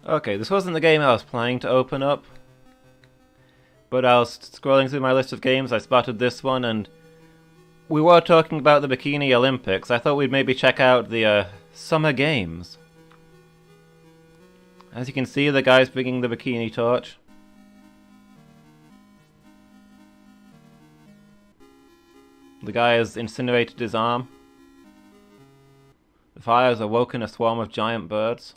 Okay, this wasn't the game I was planning to open up, but I was scrolling through my list of games, I spotted this one, and we were talking about the Bikini Olympics. I thought we'd maybe check out the Summer Games. As you can see, the guy's bringing the bikini torch. The guy has incinerated his arm. The fire has awoken a swarm of giant birds.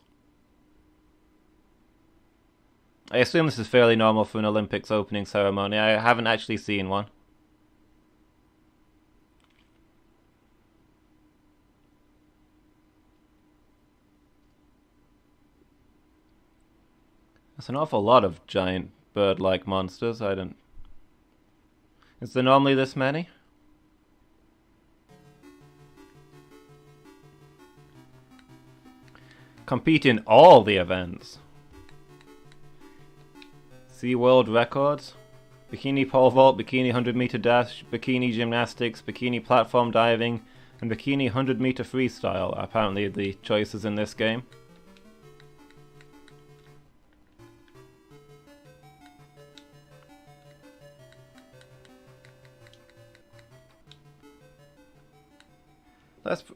I assume this is fairly normal for an Olympics opening ceremony. I haven't actually seen one. That's an awful lot of giant bird-like monsters. I don't... Is there normally this many? Compete in all the events. See world records. Bikini pole vault, bikini 100-meter dash, bikini gymnastics, bikini platform diving, and bikini 100-meter freestyle are apparently the choices in this game.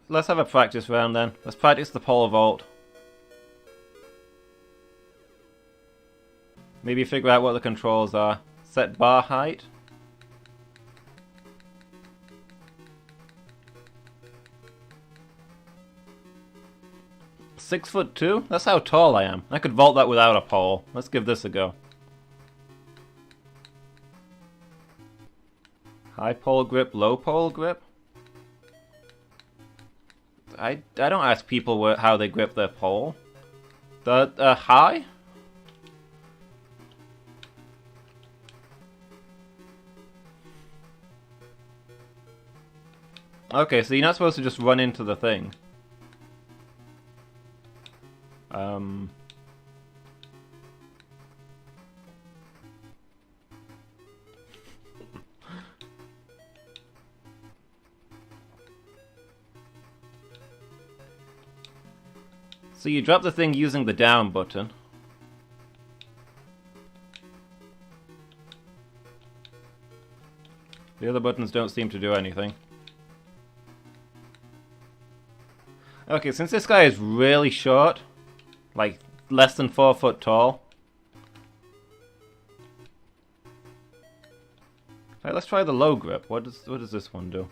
Let's have a practice round then. Let's practice the pole vault. Maybe figure out what the controls are. Set bar height. "6'2"? That's how tall I am. I could vault that without a pole. Let's give this a go. High pole grip, low pole grip? I don't ask people how they grip their pole. High? Okay, so you're not supposed to just run into the thing. So you drop the thing using the down button. The other buttons don't seem to do anything. Okay, since this guy is really short, like less than 4 foot tall. Alright, let's try the low grip. What does this one do?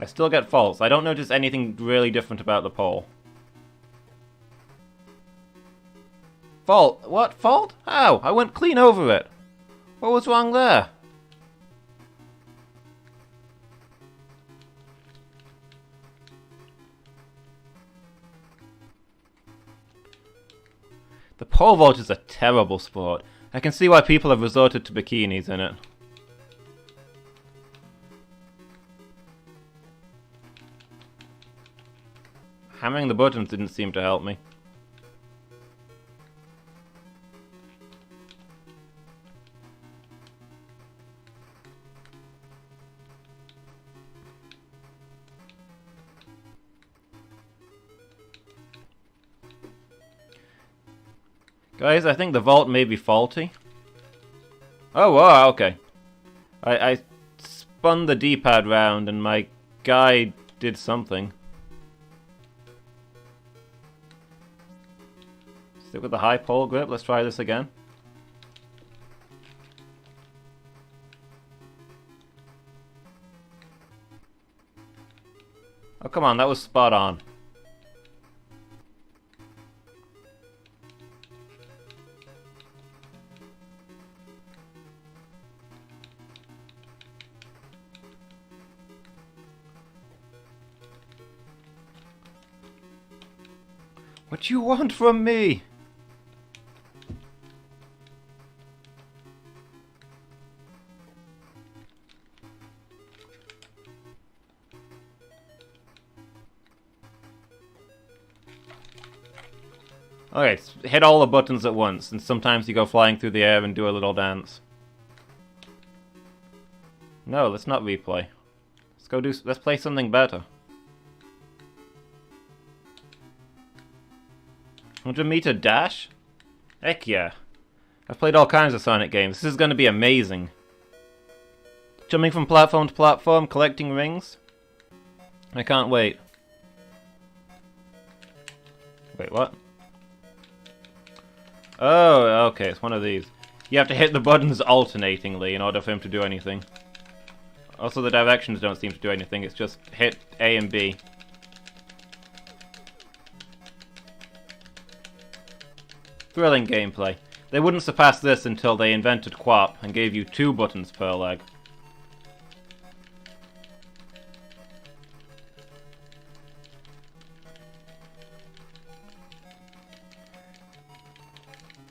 I still get faults. I don't notice anything really different about the pole. Fault? What? Fault? How? I went clean over it. What was wrong there? The pole vault is a terrible sport. I can see why people have resorted to bikinis in it. Hammering the buttons didn't seem to help me. Guys, I think the vault may be faulty. Oh, wow, okay. I spun the D-pad round and my guy did something. Stick with the high pole grip. Let's try this again. Oh, come on, that was spot on. What do you want from me? Okay, hit all the buttons at once, and sometimes you go flying through the air and do a little dance. No, let's not replay. Let's play something better. 100-meter dash? Heck yeah. I've played all kinds of Sonic games. This is going to be amazing. Jumping from platform to platform, collecting rings. I can't wait. Wait, what? Oh, okay, it's one of these. You have to hit the buttons alternatingly in order for him to do anything. Also, the directions don't seem to do anything, it's just hit A and B. Thrilling gameplay. They wouldn't surpass this until they invented QWOP and gave you 2 buttons per leg.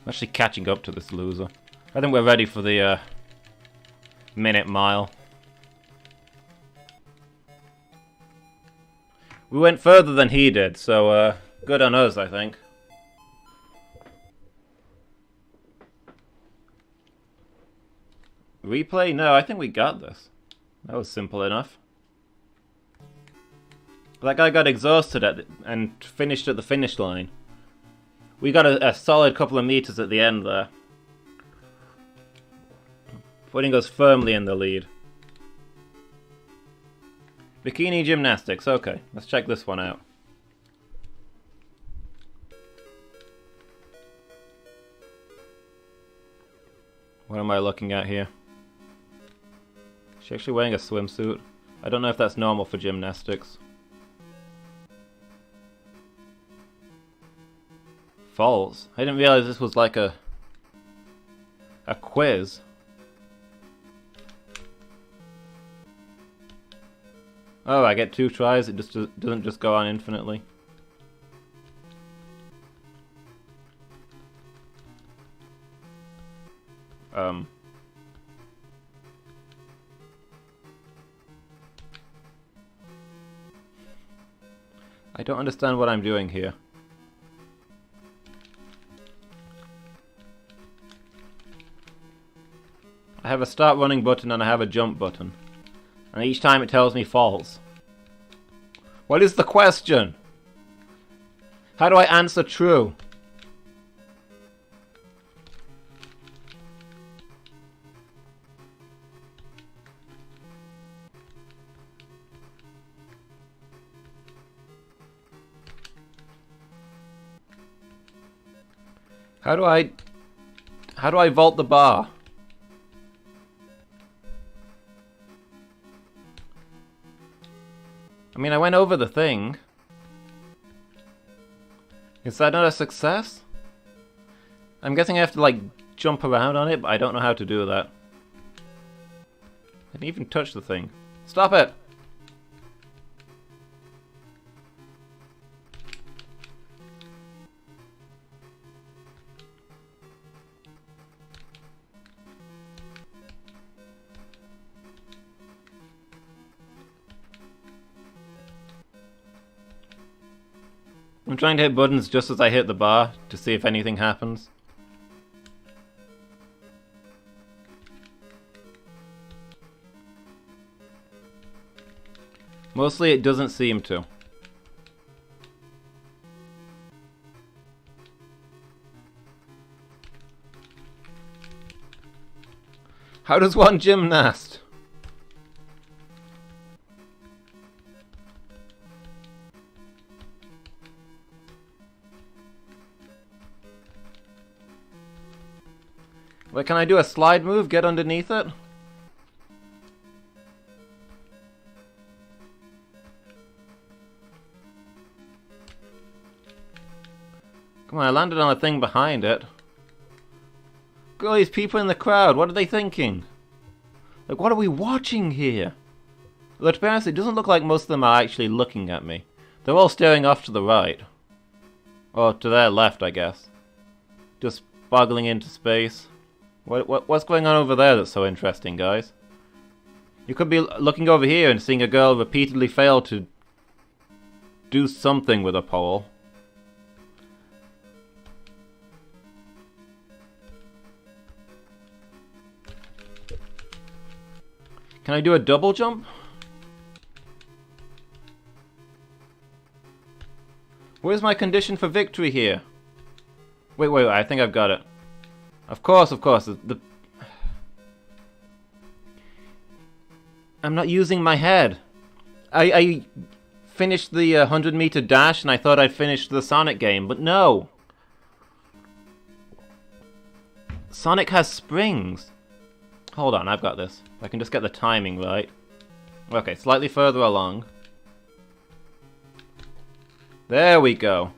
I'm actually catching up to this loser. I think we're ready for the minute mile. We went further than he did, so good on us, I think. Replay? No, I think we got this. That was simple enough. That guy got exhausted and finished at the finish line. We got a solid couple of meters at the end there. Putting us firmly in the lead. Bikini gymnastics, okay. Let's check this one out. What am I looking at here? Is she actually wearing a swimsuit? I don't know if that's normal for gymnastics. False? I didn't realize this was like a quiz. Oh, I get 2 tries, it just doesn't just go on infinitely. I don't understand what I'm doing here. I have a start running button and I have a jump button. And each time it tells me false. What is the question? How do I answer true? How do I vault the bar? I mean, I went over the thing. Is that not a success? I'm guessing I have to, like, jump around on it, but I don't know how to do that. I didn't even touch the thing. Stop it! I'm trying to hit buttons just as I hit the bar to see if anything happens. Mostly it doesn't seem to. How does one gymnast? Wait, can I do a slide move? Get underneath it? Come on, I landed on a thing behind it. Look at all these people in the crowd. What are they thinking? Like, what are we watching here? Well, to be honest, it doesn't look like most of them are actually looking at me. They're all staring off to the right. Or to their left, I guess. Just boggling into space. What's going on over there that's so interesting, guys? You could be looking over here and seeing a girl repeatedly fail to do something with a pole. Can I do a double jump? Where's my condition for victory here? Wait, I think I've got it. Of course. I'm not using my head. I finished the 100-meter dash and I thought I'd finished the Sonic game, but no. Sonic has springs. Hold on, I've got this. I can just get the timing right. Okay, slightly further along. There we go.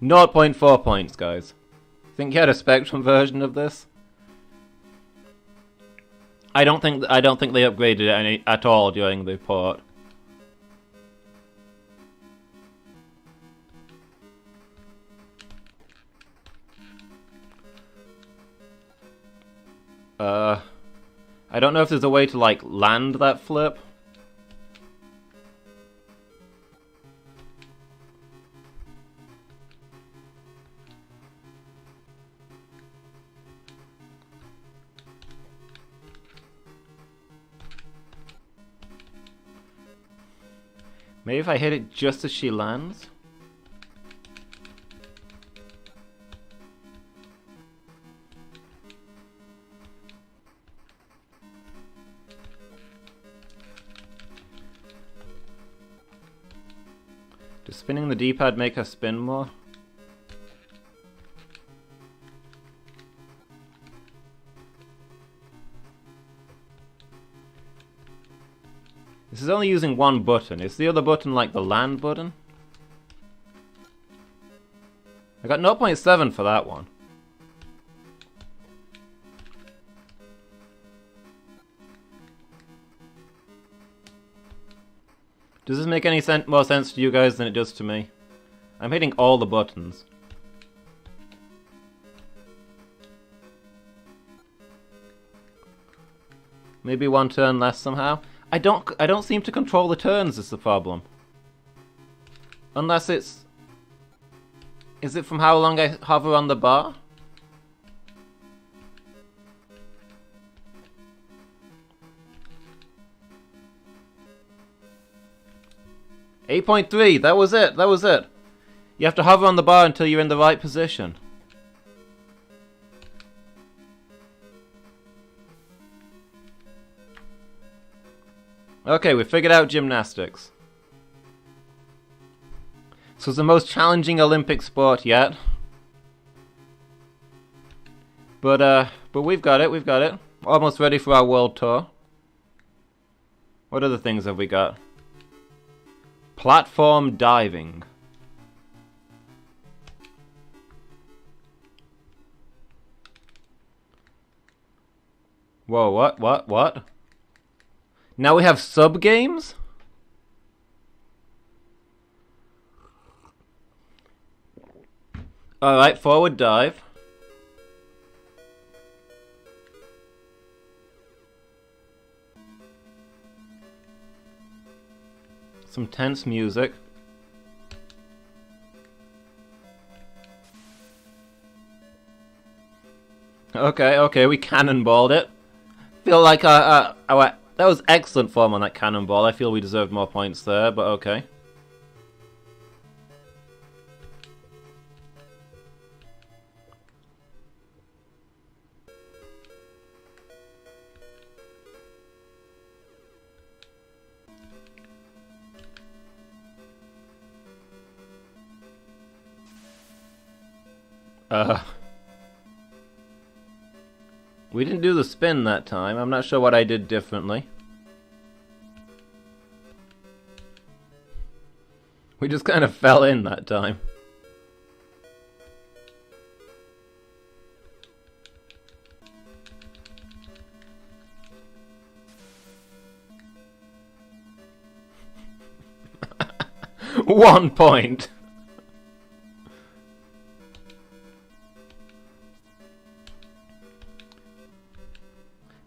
.4 points, guys. Think you had a Spectrum version of this? I don't think they upgraded it at all during the port. I don't know if there's a way to, like, land that flip. Maybe if I hit it just as she lands? Does spinning the D-pad make her spin more? This is only using one button. Is the other button like the land button? I got 0.7 for that one. Does this make any more sense to you guys than it does to me? I'm hitting all the buttons. Maybe one turn less somehow? I don't seem to control the turns is the problem. Unless it's... Is it from how long I hover on the bar? .3, that was it. You have to hover on the bar until you're in the right position. Okay, we figured out gymnastics. This was the most challenging Olympic sport yet. But we've got it. Almost ready for our world tour. What other things have we got? Platform diving. Whoa, what? Now we have sub-games? Alright, forward dive. Some tense music. Okay, we cannonballed it. Feel like that was excellent form on that cannonball. I feel we deserved more points there, but okay. We didn't do the spin that time. I'm not sure what I did differently. We just kind of fell in that time. One point.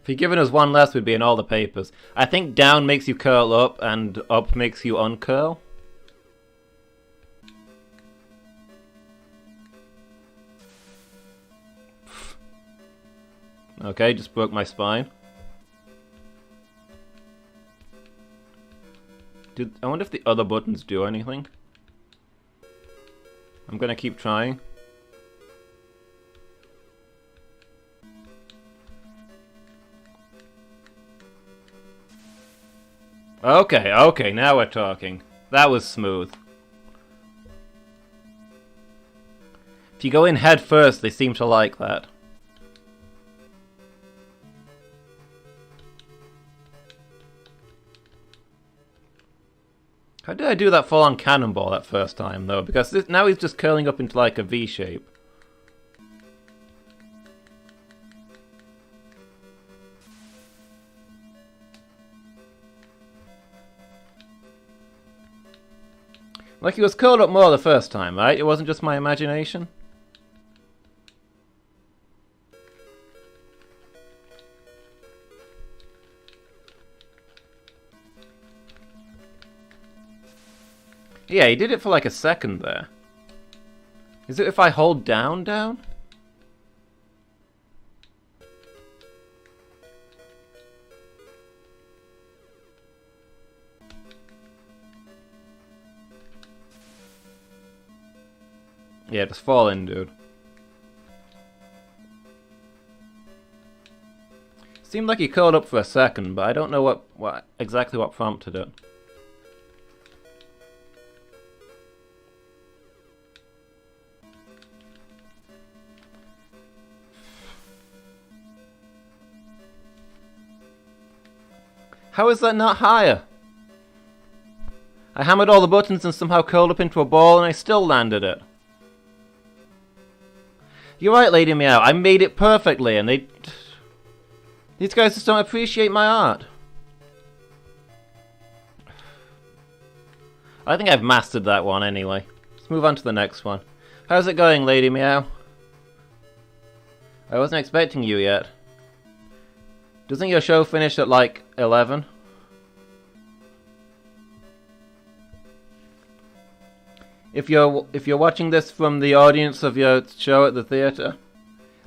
If you'd given us one less, we'd be in all the papers. I think down makes you curl up, and up makes you uncurl. Okay, just broke my spine. I wonder if the other buttons do anything. I'm gonna keep trying. Okay, okay, now we're talking. That was smooth. If you go in head first, they seem to like that. How did I do that full-on cannonball that first time, though? Because now he's just curling up into like a V shape. Like he was curled up more the first time, right? It wasn't just my imagination? Yeah, he did it for like a second there. Is it if I hold down? Yeah, just fall in, dude. Seemed like he curled up for a second, but I don't know exactly what prompted it. How is that not higher? I hammered all the buttons and somehow curled up into a ball and I still landed it. You're right, Lady Meow, I made it perfectly and these guys just don't appreciate my art. I think I've mastered that one anyway. Let's move on to the next one. How's it going, Lady Meow? I wasn't expecting you yet. Doesn't your show finish at like 11? If you're watching this from the audience of your show at the theatre,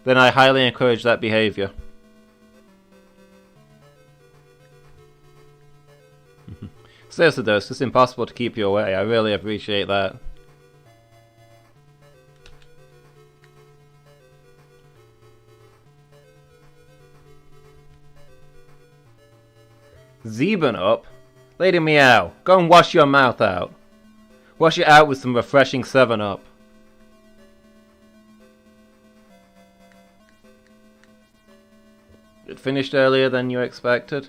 then I highly encourage that behavior. Seriously though, it's just impossible to keep you away. I really appreciate that. Zeben up? Lady Meow, go and wash your mouth out. Wash it out with some refreshing 7-Up. It finished earlier than you expected?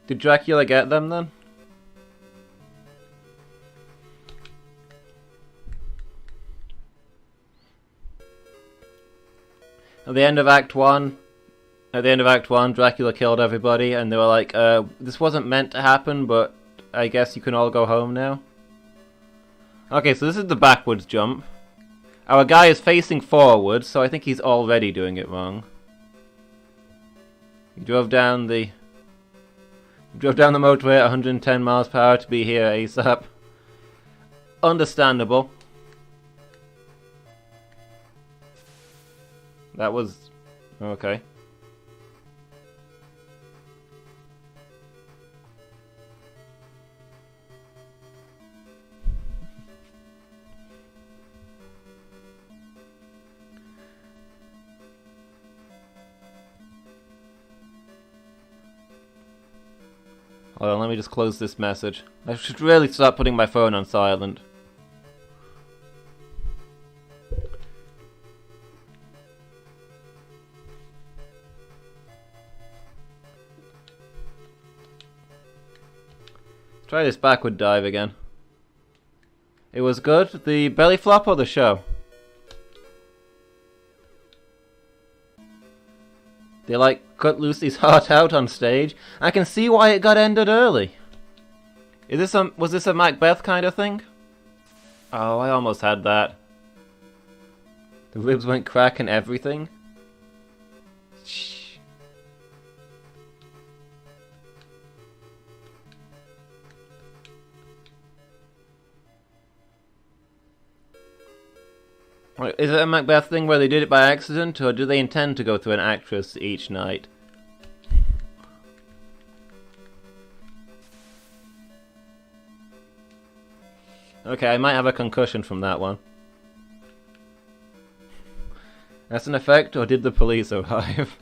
Did Dracula get them then? At the end of Act 1, Dracula killed everybody and they were like, this wasn't meant to happen, but I guess you can all go home now. Okay, so this is the backwards jump. Our guy is facing forward, so I think he's already doing it wrong. He drove down the motorway at 110 miles per hour to be here ASAP. Understandable. That was... okay. Hold on, let me just close this message. I should really start putting my phone on silent. Let's try this backward dive again. It was good? The belly flop or the show? They like cut Lucy's heart out on stage. I can see why it got ended early. Was this a Macbeth kind of thing? Oh, I almost had that. The ribs went crack and everything. Shh. Is it a Macbeth thing where they did it by accident, or do they intend to go through an actress each night? Okay, I might have a concussion from that one. That's an effect, or did the police arrive?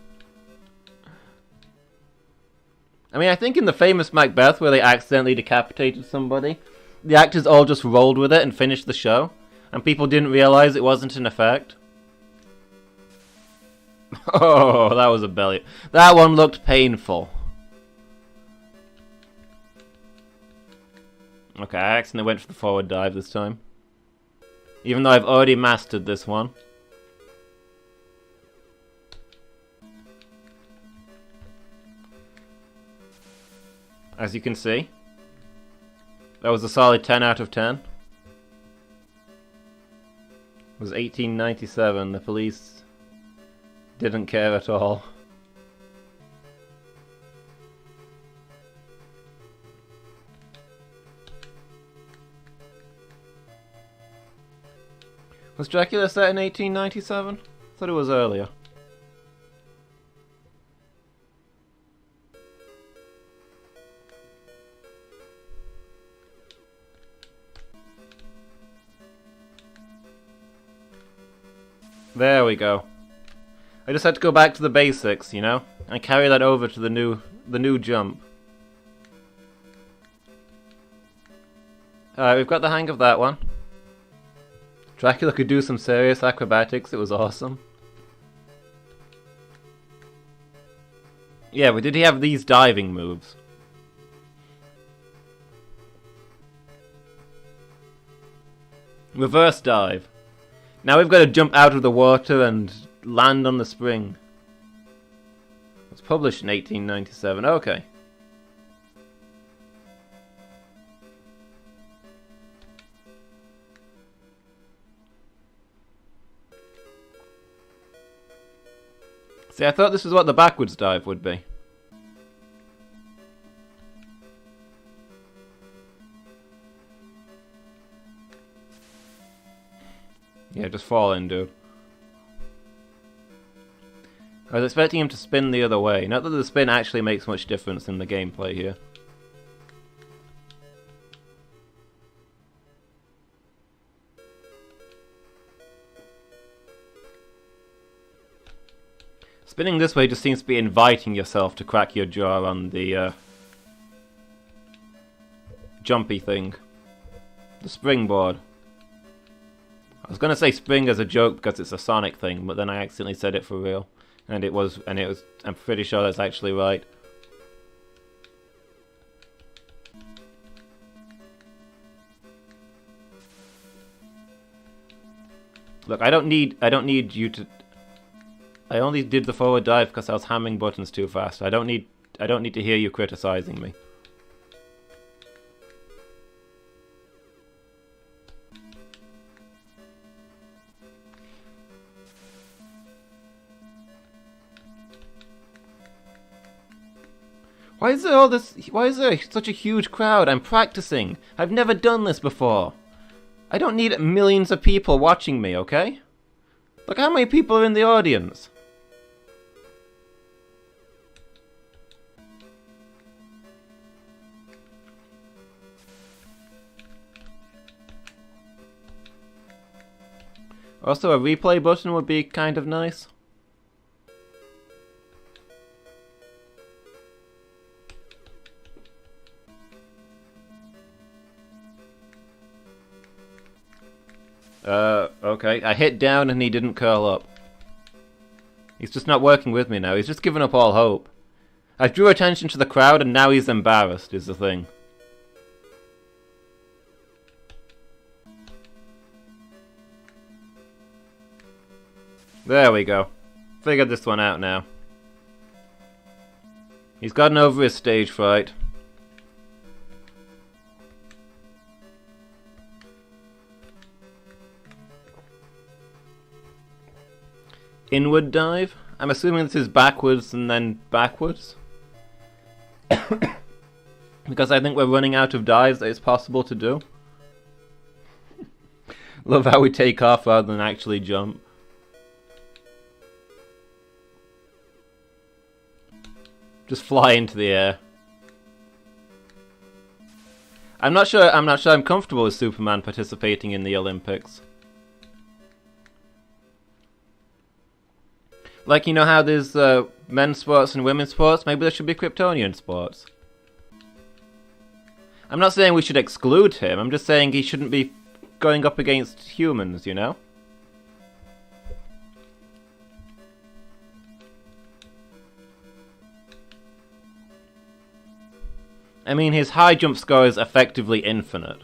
I mean, I think in the famous Macbeth where they accidentally decapitated somebody, the actors all just rolled with it and finished the show, and people didn't realize it wasn't an effect. Oh, that was a belly. That one looked painful. Okay, I accidentally went for the forward dive this time. Even though I've already mastered this one. As you can see, that was a solid 10 out of 10. It was 1897. The police didn't care at all. Was Dracula set in 1897? I thought it was earlier. There we go. I just had to go back to the basics, you know, and carry that over to the new jump. Alright, we've got the hang of that one. Dracula could do some serious acrobatics, it was awesome. Yeah, but did he have these diving moves? Reverse dive. Now we've got to jump out of the water and land on the spring. It was published in 1897, okay. See, I thought this was what the backwards dive would be. Yeah, just fall in, dude. I was expecting him to spin the other way. Not that the spin actually makes much difference in the gameplay here. Spinning this way just seems to be inviting yourself to crack your jaw on the jumpy thing. The springboard. I was gonna say spring as a joke because it's a Sonic thing, but then I accidentally said it for real. And it was, I'm pretty sure that's actually right. Look, I don't need you to... I only did the forward dive because I was hammering buttons too fast. I don't need to hear you criticizing me. Why is there all this... Why is there such a huge crowd? I'm practicing. I've never done this before. I don't need millions of people watching me, okay? Look how many people are in the audience. Also, a replay button would be kind of nice. Okay. I hit down and he didn't curl up. He's just not working with me now. He's just given up all hope. I drew attention to the crowd and now he's embarrassed, is the thing. There we go. Figured this one out now. He's gotten over his stage fright. Inward dive? I'm assuming this is backwards and then backwards. Because I think we're running out of dives that it's possible to do. Love how we take off rather than actually jump. Just fly into the air. I'm not sure I'm comfortable with Superman participating in the Olympics. Like, you know how there's men's sports and women's sports? Maybe there should be Kryptonian sports. I'm not saying we should exclude him, I'm just saying he shouldn't be going up against humans, you know? I mean, his high jump score is effectively infinite.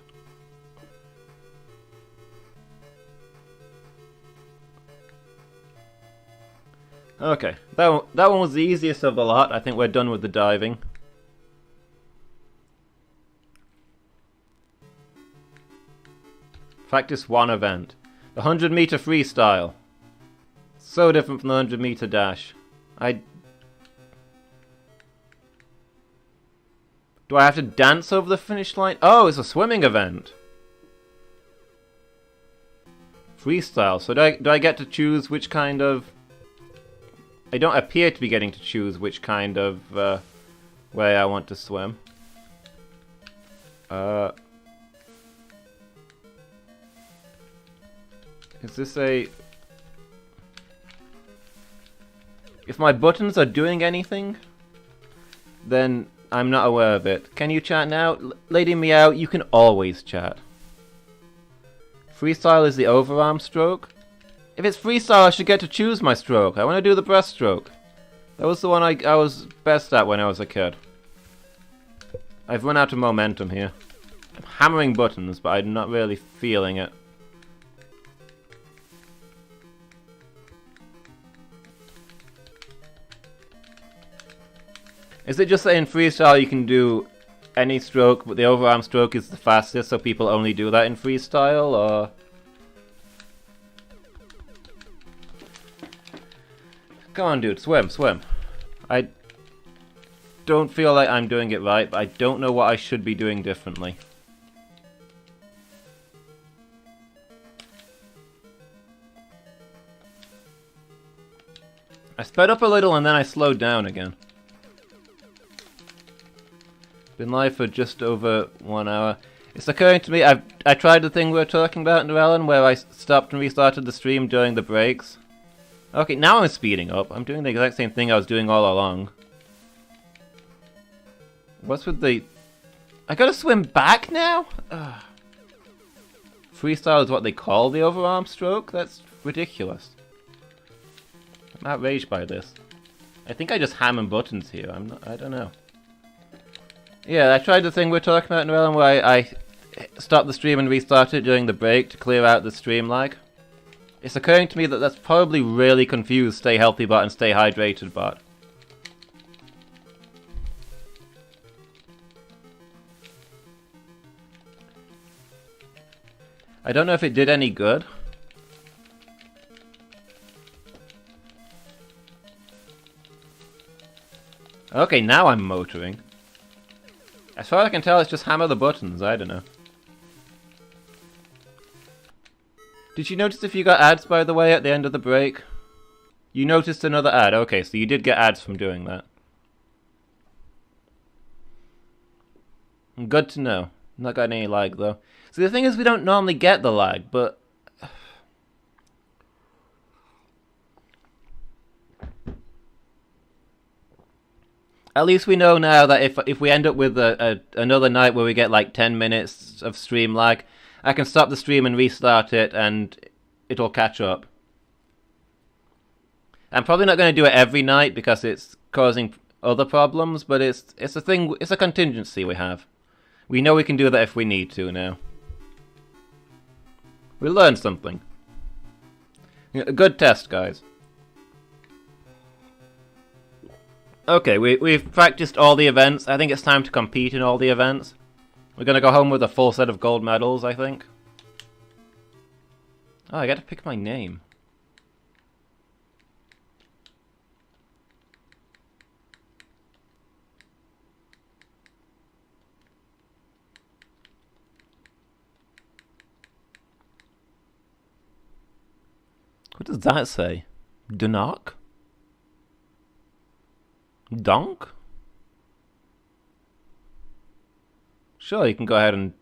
Okay, that one was the easiest of the lot. I think we're done with the diving. Practice one event. The 100-meter freestyle. So different from the 100-meter dash. Do I have to dance over the finish line? Oh, it's a swimming event. Freestyle. So do I get to choose which kind of... I don't appear to be getting to choose which kind of way I want to swim. Is this a... If my buttons are doing anything, then I'm not aware of it. Can you chat now? Lady Meow, you can always chat. Freestyle is the overarm stroke. If it's freestyle, I should get to choose my stroke. I want to do the breaststroke. That was the one I was best at when I was a kid. I've run out of momentum here. I'm hammering buttons, but I'm not really feeling it. Is it just that in freestyle you can do any stroke, but the overarm stroke is the fastest, so people only do that in freestyle, or... Come on, dude, swim, swim. I don't feel like I'm doing it right, but I don't know what I should be doing differently. I sped up a little and then I slowed down again. Been live for just over 1 hour. It's occurring to me, I tried the thing we were talking about, Noellen, where I stopped and restarted the stream during the breaks. Okay, now I'm speeding up. I'm doing the exact same thing I was doing all along. What's with the... I gotta swim back now? Ugh. Freestyle is what they call the overarm stroke? That's ridiculous. I'm outraged by this. I think I just ham and buttons here. I don't know. Yeah, I tried the thing we're talking about, Noellen, where I stopped the stream and restarted it during the break to clear out the stream lag. It's occurring to me that that's probably really confused Stay Healthy Bot and Stay Hydrated Bot. I don't know if it did any good. Okay, now I'm motoring. As far as I can tell, it's just hammer the buttons. I don't know. Did you notice if you got ads, by the way, at the end of the break? You noticed another ad. Okay, so you did get ads from doing that. Good to know. Not got any lag, though. So the thing is, we don't normally get the lag, but... At least we know now that if we end up with another night where we get like 10 minutes of stream lag, I can stop the stream and restart it and it'll catch up. I'm probably not going to do it every night because it's causing other problems, but it's a thing, it's a contingency we have. We know we can do that if we need to now. We learned something. A good test, guys. Okay, we've practiced all the events. I think it's time to compete in all the events. We're gonna go home with a full set of gold medals, I think. Oh, I gotta pick my name. What does that say? Dunark? Donk? Sure, you can go ahead and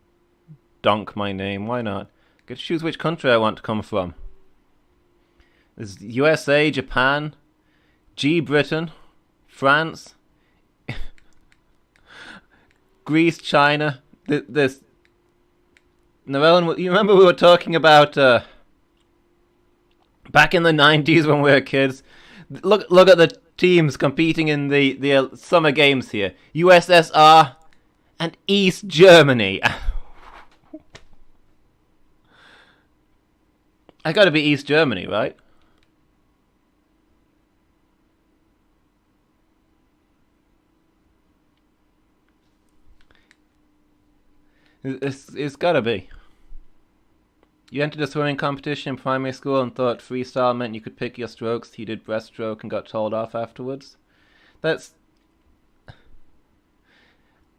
donk my name. Why not? Get to choose which country I want to come from. There's USA, Japan, G Britain, France, Greece, China. This. Noellen, you remember we were talking about back in the 90s when we were kids? Look at the teams competing in the summer games here. USSR and East Germany. I gotta be East Germany, right? It's gotta be. You entered a swimming competition in primary school and thought freestyle meant you could pick your strokes. You did breaststroke and got told off afterwards. That's...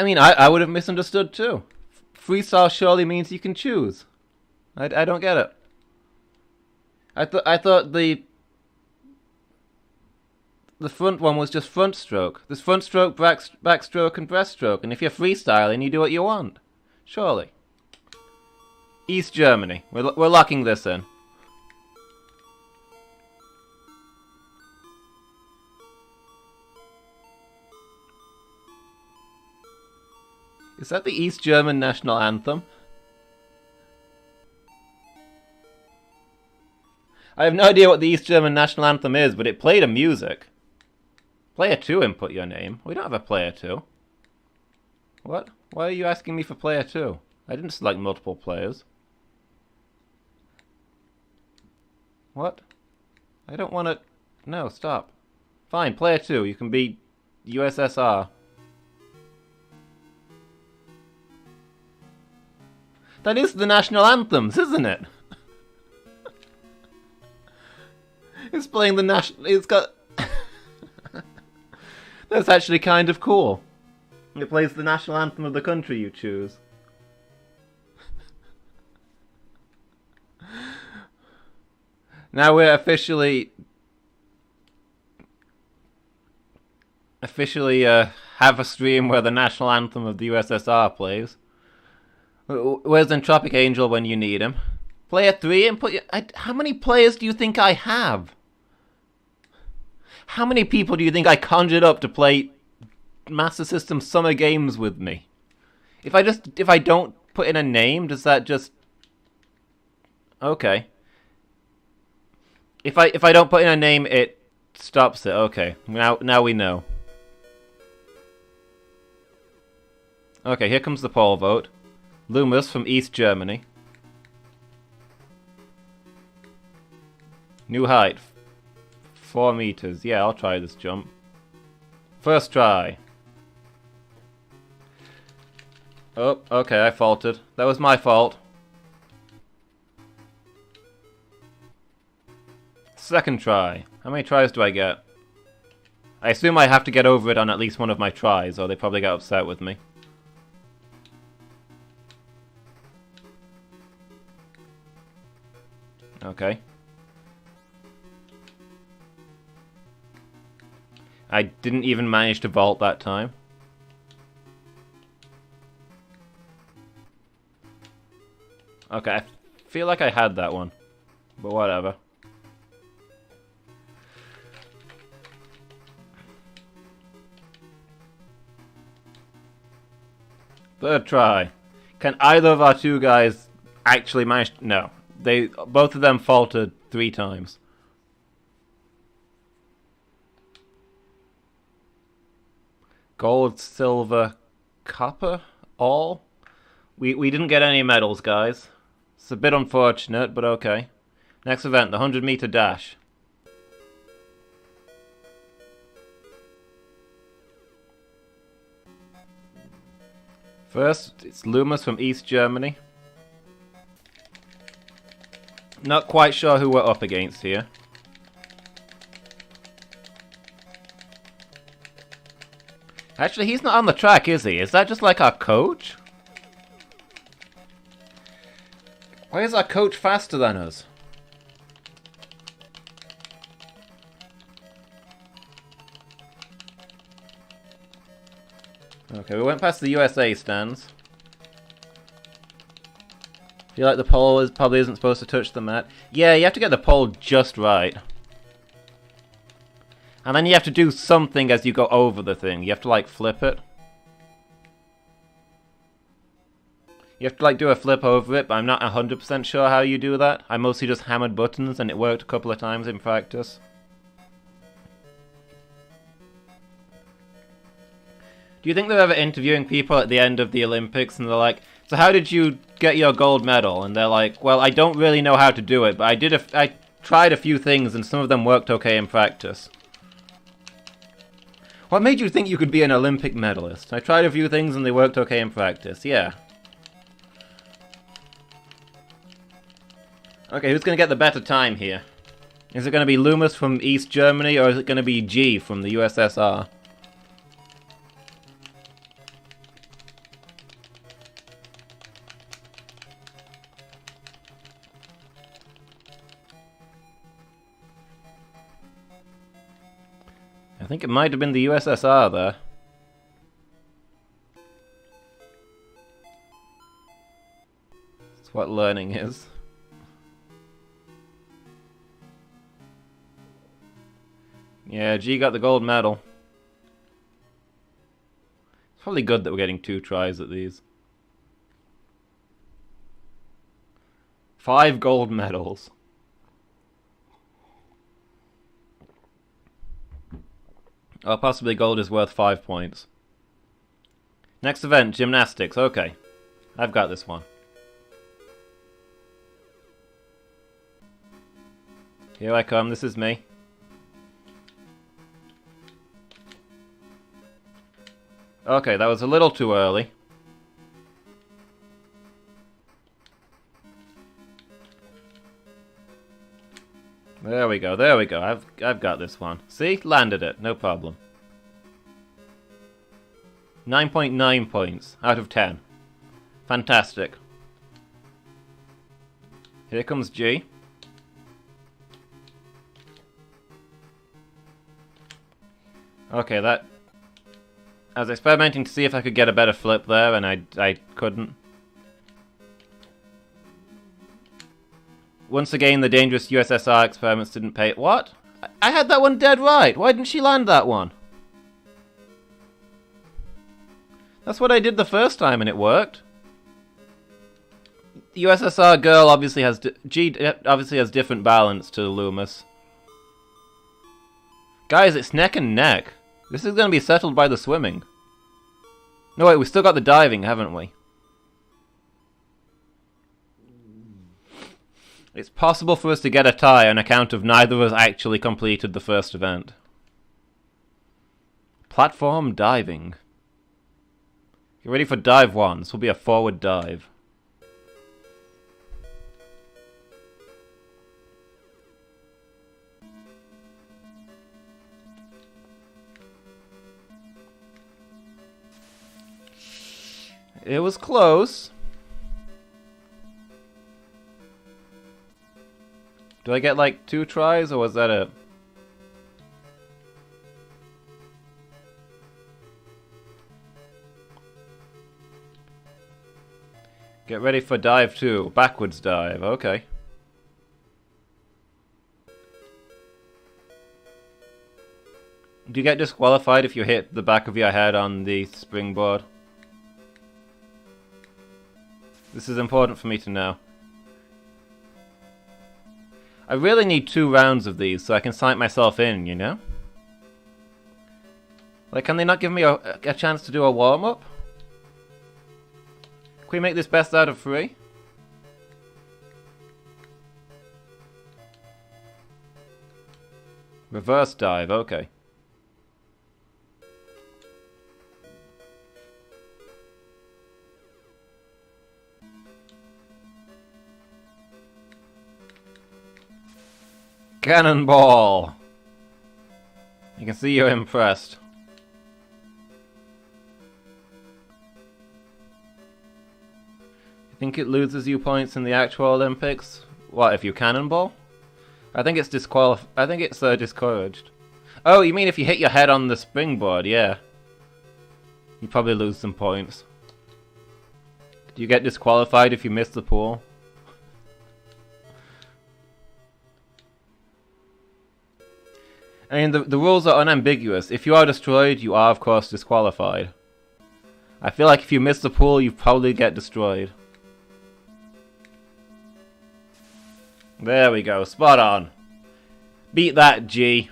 I mean, I would have misunderstood too. Freestyle surely means you can choose. I don't get it. I thought the front one was just front stroke. There's front stroke, backstroke, and breaststroke. And if you're freestyling, you do what you want. Surely. East Germany. We're locking this in. Is that the East German national anthem? I have no idea what the East German national anthem is, but it played a music. Player 2 input your name. We don't have a player 2. What? Why are you asking me for player 2? I didn't select multiple players. What? I don't want to... No, stop. Fine, player 2. You can be USSR. That is the national anthems, isn't it? It's playing the national... It's got... That's actually kind of cool. It plays the national anthem of the country you choose. Now we're officially have a stream where the national anthem of the USSR plays. Where's Entropic Angel when you need him? Player 3 input. How many players do you think I have? How many people do you think I conjured up to play Master System summer games with me? If I don't put in a name, does that just... Okay. If I don't put in a name, it stops it. Okay. Now we know. Okay, here comes the poll vote. Lumus from East Germany. New height. 4 meters. Yeah, I'll try this jump. First try. Oh, okay, I faulted. That was my fault. Second try. How many tries do I get? I assume I have to get over it on at least one of my tries, or they probably get upset with me. Okay. I didn't even manage to vault that time. Okay, I feel like I had that one. But whatever. Third try. Can either of our two guys actually manage... No. Both of them faltered 3 times. Gold, silver, copper, all? We didn't get any medals, guys. It's a bit unfortunate, but okay. Next event, the 100-meter dash. First, it's Lumus from East Germany. Not quite sure who we're up against here. Actually, he's not on the track, is he? Is that just like our coach? Why is our coach faster than us? Okay, we went past the USA stands. I feel like the pole probably isn't supposed to touch the mat. Yeah, you have to get the pole just right. And then you have to do something as you go over the thing. You have to, like, flip it. You have to, like, do a flip over it, but I'm not 100% sure how you do that. I mostly just hammered buttons, and it worked a couple of times in practice. Do you think they're ever interviewing people at the end of the Olympics, and they're like, so how did you get your gold medal? And they're like, well, I don't really know how to do it, but I tried a few things, and some of them worked okay in practice. What made you think you could be an Olympic medalist? I tried a few things and they worked okay in practice. Yeah. Okay, who's going to get the better time here? Is it going to be Lumus from East Germany, or is it going to be G from the USSR? I think it might have been the USSR there. That's what learning is. Yeah, G got the gold medal. It's probably good that we're getting 2 tries at these. 5 gold medals. Or possibly gold is worth 5 points. Next event, gymnastics. Okay. I've got this one. Here I come, this is me. Okay, that was a little too early. There we go, there we go. I've got this one. See? Landed it, no problem. 9.9 points out of 10. Fantastic. Here comes G. Okay, that... I was experimenting to see if I could get a better flip there, and I couldn't. Once again, the dangerous USSR experiments didn't pay... What? I had that one dead right! Why didn't she land that one? That's what I did the first time, and it worked. The USSR girl obviously has... G obviously has different balance to Lumus. Guys, it's neck and neck. This is going to be settled by the swimming. No, wait, we've still got the diving, haven't we? It's possible for us to get a tie on account of neither of us actually completed the first event. Platform diving. Get ready for dive 1. This will be a forward dive. It was close. Do I get like 2 tries, or was that it? Get ready for dive 2. Backwards dive, okay. Do you get disqualified if you hit the back of your head on the springboard? This is important for me to know. I really need 2 rounds of these so I can sight myself in, you know? Like, can they not give me a chance to do a warm-up? Can we make this best out of 3? Reverse dive, okay. Cannonball! You can see you're impressed. You think it loses you points in the actual Olympics? What, if you cannonball? I think it's discouraged. Oh, you mean if you hit your head on the springboard, yeah. You probably lose some points. Do you get disqualified if you miss the pool? I mean, the rules are unambiguous. If you are destroyed, you are, of course, disqualified. I feel like if you miss the pool, you probably get destroyed. There we go, spot on. Beat that, G.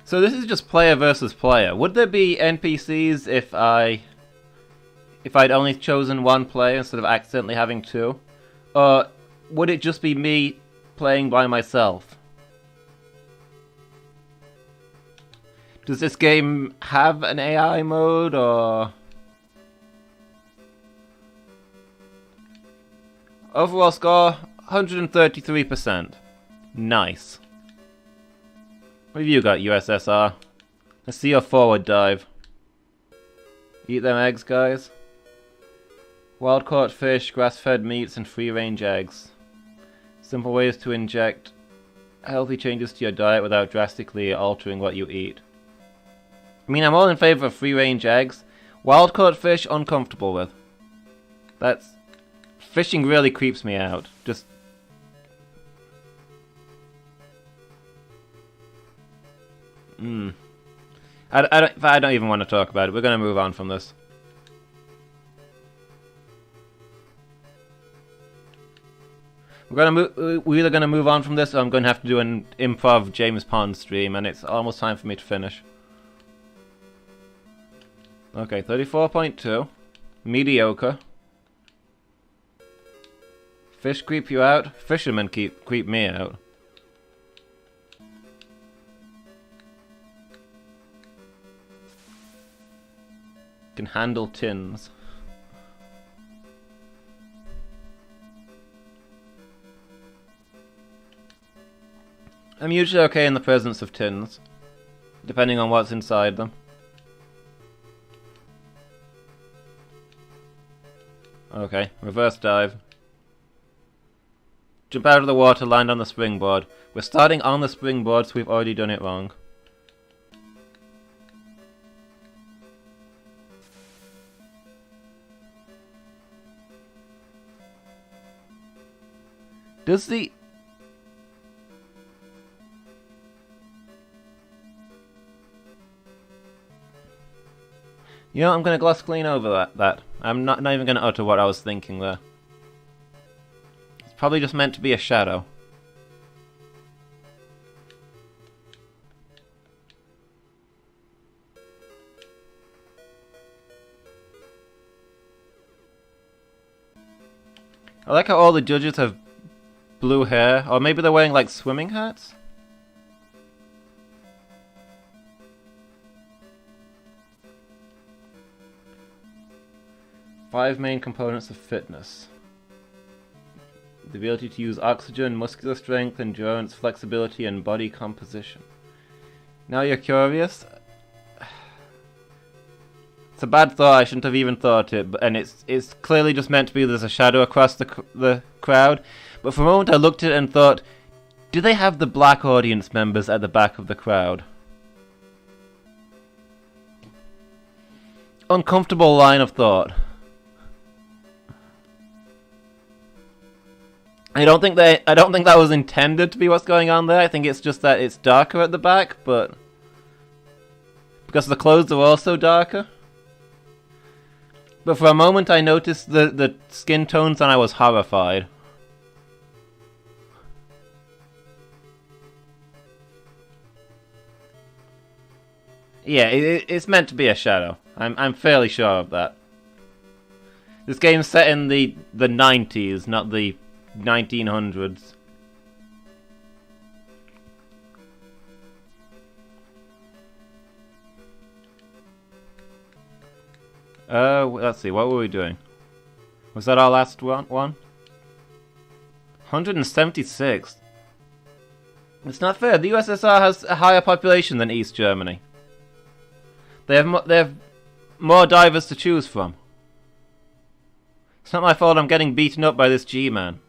So this is just player versus player. Would there be NPCs if I'd only chosen one player instead of accidentally having two? Or would it just be me playing by myself? Does this game have an AI mode, or... Overall score, 133%. Nice. What have you got, USSR? Let's see your forward dive. Eat them eggs, guys. Wild-caught fish, grass-fed meats, and free-range eggs. Simple ways to inject healthy changes to your diet without drastically altering what you eat. I mean, I'm all in favor of free-range eggs. Wild-caught fish, uncomfortable with. That's... Fishing really creeps me out. Just... I don't even want to talk about it. We're going to move on from this. We're either going to move on from this, or I'm going to have to do an improv James Pond stream, and it's almost time for me to finish. Okay, 34.2. Mediocre. Fish creep you out? Fishermen creep me out. Can handle tins. I'm usually okay in the presence of tins, depending on what's inside them. Okay, reverse dive. Jump out of the water, land on the springboard. We're starting on the springboard, so we've already done it wrong. Does the... You know, I'm going to gloss clean over that. I'm not even going to utter what I was thinking there. It's probably just meant to be a shadow. I like how all the judges have blue hair, or maybe they're wearing like swimming hats? Five main components of fitness. The ability to use oxygen, muscular strength, endurance, flexibility, and body composition. Now you're curious? It's a bad thought, I shouldn't have even thought it, and it's clearly just meant to be there's a shadow across the crowd. But for a moment I looked at it and thought, do they have the black audience members at the back of the crowd? Uncomfortable line of thought. I don't think that was intended to be what's going on there. I think it's just that it's darker at the back, but because the clothes are also darker. But for a moment I noticed the skin tones and I was horrified. Yeah, it's meant to be a shadow. I'm fairly sure of that. This game's set in the 90s, not the 1900s. Let's see, what were we doing? Was that our last one? 176. It's not fair. The USSR has a higher population than East Germany. They have more divers to choose from. It's not my fault I'm getting beaten up by this G-man.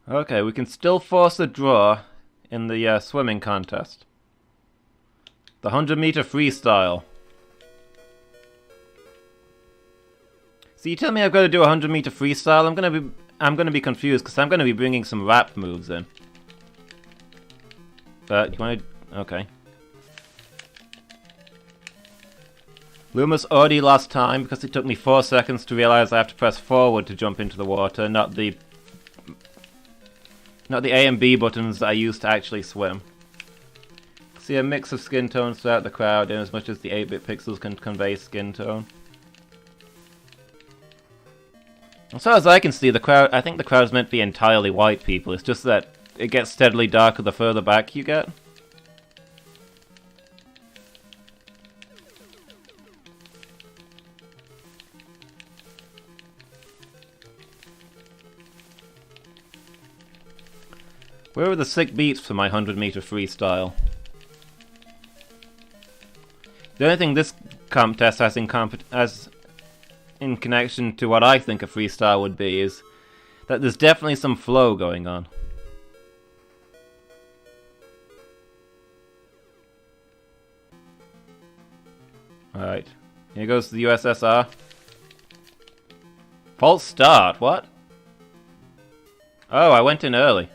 Okay, we can still force a draw in the swimming contest. The 100-meter freestyle. So you tell me I've got to do a 100-meter freestyle? I'm gonna be confused because I'm gonna be bringing some rap moves in. But you want to? Okay. Lumus already lost time because it took me 4 seconds to realize I have to press forward to jump into the water, not the A and B buttons that I use to actually swim. See a mix of skin tones throughout the crowd, in as much as the 8-bit pixels can convey skin tone. As far as I can see, I think the crowd's meant to be entirely white people. It's just that it gets steadily darker the further back you get. Where are the sick beats for my 100-meter freestyle? The only thing this contest has in connection to what I think a freestyle would be is that there's definitely some flow going on. Alright, here goes the USSR. False start, what? Oh, I went in early.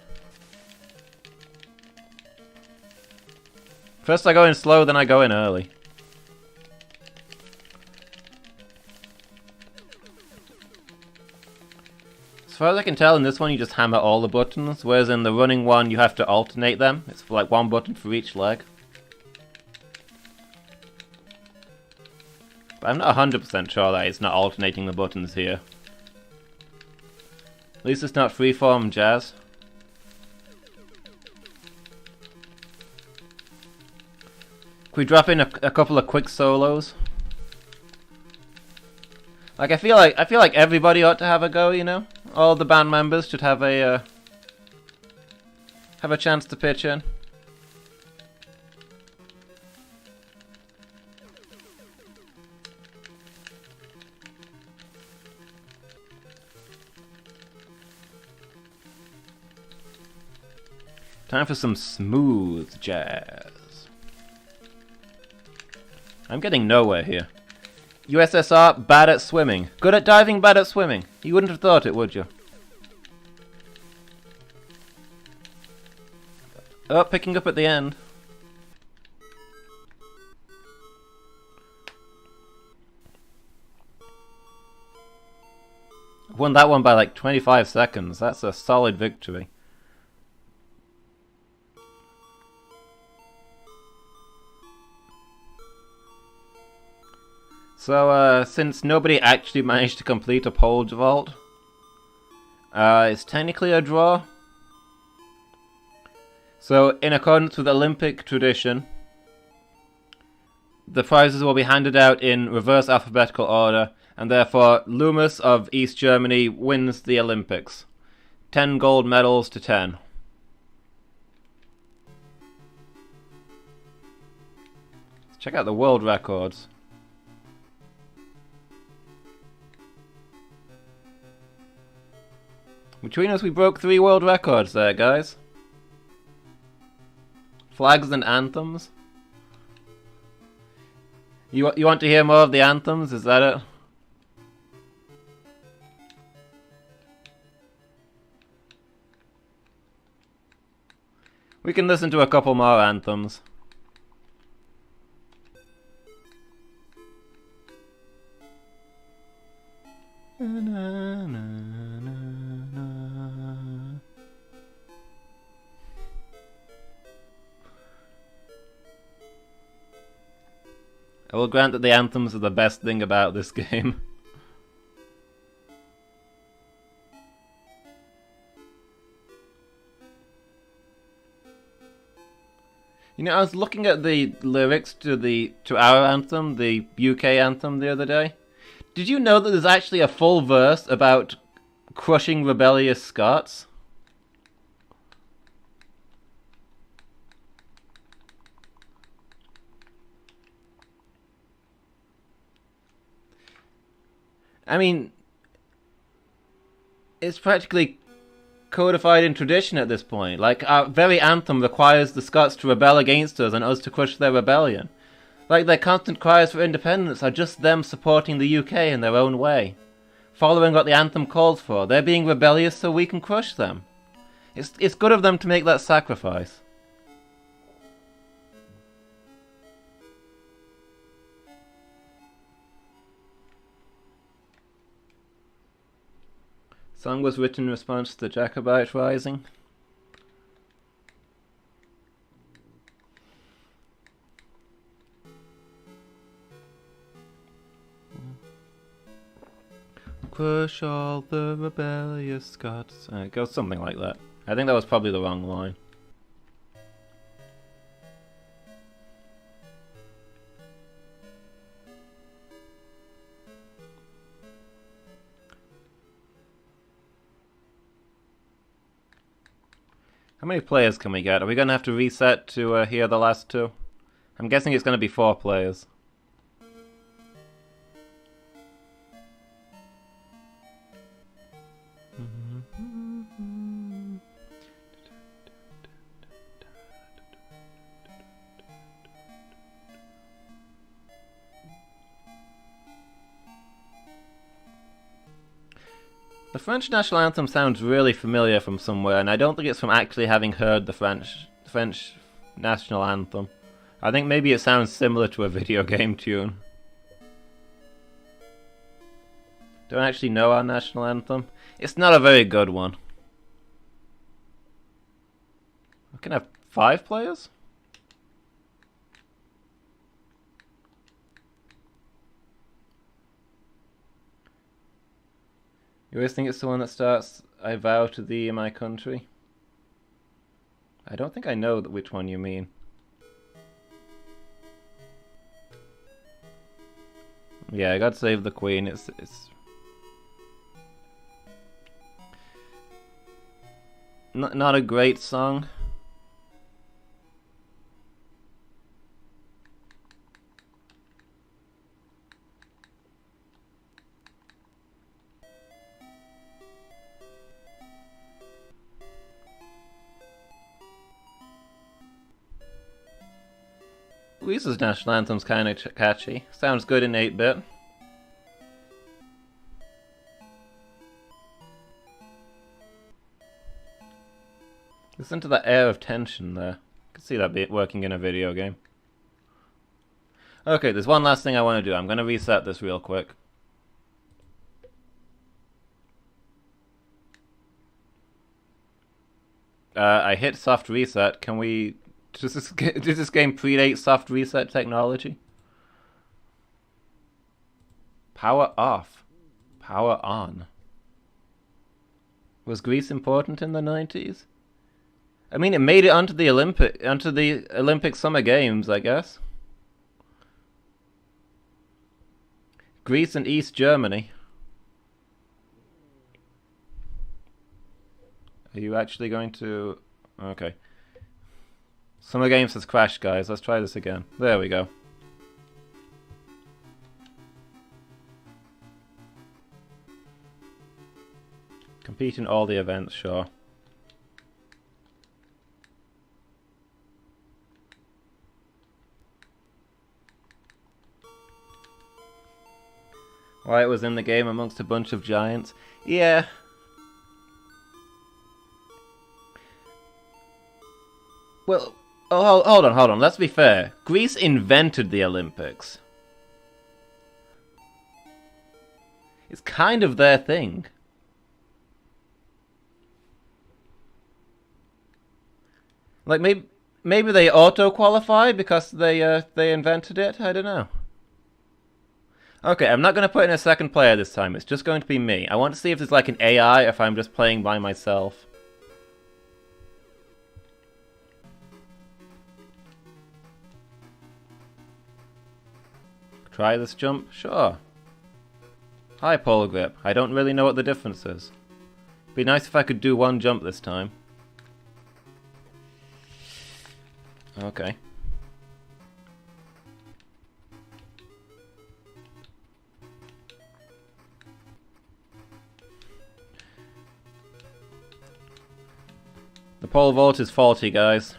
First I go in slow, then I go in early. As far as I can tell, in this one you just hammer all the buttons, whereas in the running one you have to alternate them. It's like one button for each leg. But I'm not 100% sure that it's not alternating the buttons here. At least it's not freeform jazz. Can we drop in a couple of quick solos? Like I feel like everybody ought to have a go, you know? All the band members should have a chance to pitch in. Time for some smooth jazz. I'm getting nowhere here. USSR, bad at swimming. Good at diving, bad at swimming. You wouldn't have thought it, would you? Oh, picking up at the end. Won that one by like 25 seconds. That's a solid victory. So, since nobody actually managed to complete a pole vault, it's technically a draw. So, in accordance with Olympic tradition, the prizes will be handed out in reverse alphabetical order, and therefore Lumus of East Germany wins the Olympics. 10 gold medals to 10. Let's check out the world records. Between us, we broke 3 world records there, guys. Flags and anthems. You want to hear more of the anthems? Is that it? We can listen to a couple more anthems. I will grant that the anthems are the best thing about this game. You know, I was looking at the lyrics to our anthem, the UK anthem, the other day. Did you know that there's actually a full verse about crushing rebellious Scots? I mean, it's practically codified in tradition at this point. Like, our very anthem requires the Scots to rebel against us and us to crush their rebellion. Like, their constant cries for independence are just them supporting the UK in their own way. Following what the anthem calls for. They're being rebellious so we can crush them. It's good of them to make that sacrifice. Song was written in response to the Jacobite Rising. Crush all the rebellious Scots. It goes something like that. I think that was probably the wrong line. How many players can we get? Are we going to have to reset to hear the last two? I'm guessing it's going to be 4 players. The French national anthem sounds really familiar from somewhere, and I don't think it's from actually having heard the French national anthem. I think maybe it sounds similar to a video game tune. Don't actually know our national anthem. It's not a very good one. We can have 5 players? You always think it's the one that starts, I vow to thee in my country? I don't think I know which one you mean. Yeah, God Save the Queen. It's not a great song. Greece's national anthem's kind of catchy. Sounds good in 8-bit. Listen to that air of tension there. I can see that working in a video game. Okay, there's one last thing I want to do. I'm going to reset this real quick. I hit soft reset. Can we... Does this game predate soft reset technology? Power off. Power on. Was Greece important in the 90s? I mean, it made it onto the Olympic Summer Games, I guess. Greece and East Germany. Are you actually going to... Okay. Summer Games has crashed, guys. Let's try this again. There we go. Compete in all the events, sure. Wyatt was in the game amongst a bunch of giants. Yeah. Well... Oh, hold on. Let's be fair. Greece invented the Olympics. It's kind of their thing. Like, maybe they auto-qualify because they invented it? I don't know. Okay, I'm not going to put in a second player this time. It's just going to be me. I want to see if there's like an AI or if I'm just playing by myself. Try this jump? Sure. Hi, pole grip. I don't really know what the difference is. Be nice if I could do one jump this time. Okay. pole vault is faulty, guys.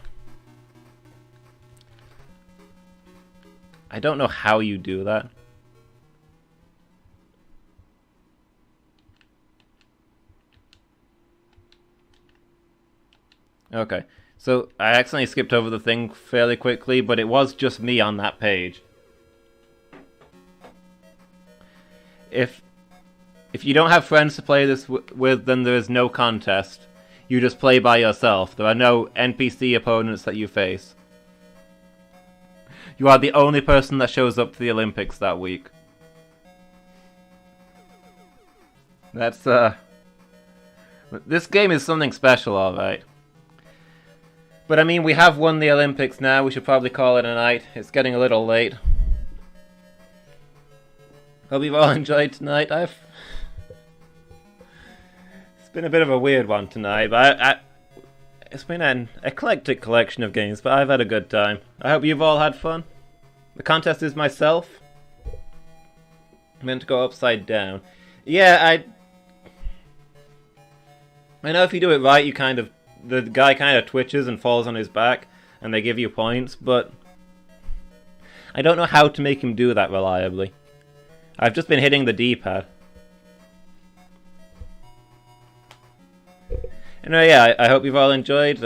I don't know how you do that. Okay, so I accidentally skipped over the thing fairly quickly, but it was just me on that page. If you don't have friends to play this with, then there is no contest. You just play by yourself. There are no NPC opponents that you face. You are the only person that shows up to the Olympics that week. That's, this game is something special, alright. But I mean, we have won the Olympics now, we should probably call it a night. It's getting a little late. Hope you've all enjoyed tonight. It's been a bit of a weird one tonight, but it's been an eclectic collection of games, but I've had a good time. I hope you've all had fun. The contest is myself. I meant to go upside down. Yeah, I know if you do it right, the guy kind of twitches and falls on his back, and they give you points, but I don't know how to make him do that reliably. I've just been hitting the D-pad. Anyway, yeah, I hope you've all enjoyed.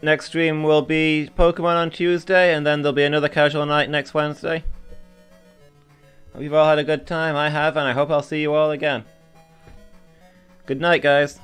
Next stream will be Pokemon on Tuesday, and then there'll be another casual night next Wednesday. Hope you've all had a good time. I have, and I hope I'll see you all again. Good night, guys.